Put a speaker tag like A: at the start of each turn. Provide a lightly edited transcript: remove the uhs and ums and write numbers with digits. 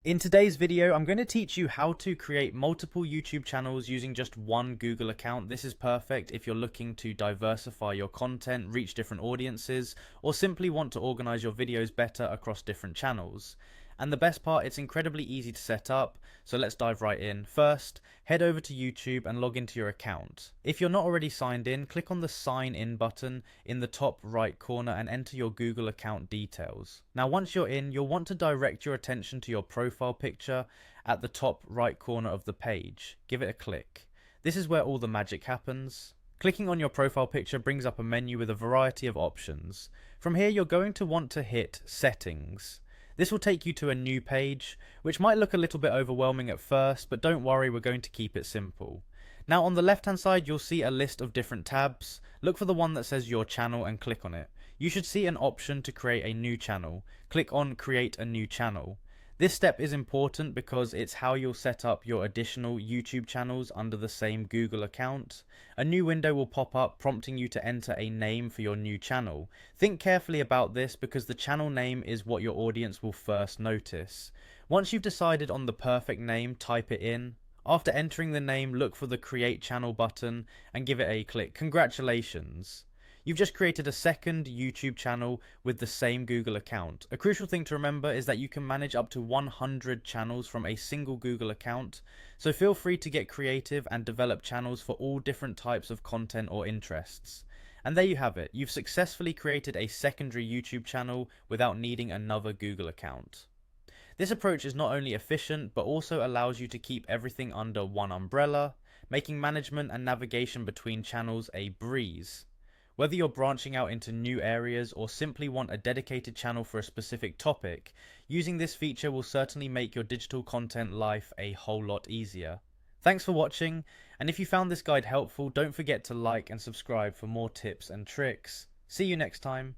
A: In today's video, I'm going to teach you how to create multiple YouTube channels using just one Google account. This is perfect if you're looking to diversify your content, reach different audiences, or simply want to organize your videos better across different channels. And the best part, it's incredibly easy to set up, so let's dive right in. First, head over to YouTube and log into your account. If you're not already signed in, click on the sign in button in the top right corner and enter your Google account details. Now once you're in, you'll want to direct your attention to your profile picture at the top right corner of the page. Give it a click. This is where all the magic happens. Clicking on your profile picture brings up a menu with a variety of options. From here, you're going to want to hit Settings. This will take you to a new page, which might look a little bit overwhelming at first, but don't worry, we're going to keep it simple. Now on the left hand side, you'll see a list of different tabs. Look for the one that says your channel and click on it. You should see an option to create a new channel. Click on Create a New Channel. This step is important because it's how you'll set up your additional YouTube channels under the same Google account. A new window will pop up prompting you to enter a name for your new channel. Think carefully about this because the channel name is what your audience will first notice. Once you've decided on the perfect name, type it in. After entering the name, look for the Create Channel button and give it a click. Congratulations! You've just created a second YouTube channel with the same Google account. A crucial thing to remember is that you can manage up to 100 channels from a single Google account, so feel free to get creative and develop channels for all different types of content or interests. And there you have it, you've successfully created a secondary YouTube channel without needing another Google account. This approach is not only efficient, but also allows you to keep everything under one umbrella, making management and navigation between channels a breeze. Whether you're branching out into new areas or simply want a dedicated channel for a specific topic, using this feature will certainly make your digital content life a whole lot easier. Thanks for watching, and if you found this guide helpful, don't forget to like and subscribe for more tips and tricks. See you next time.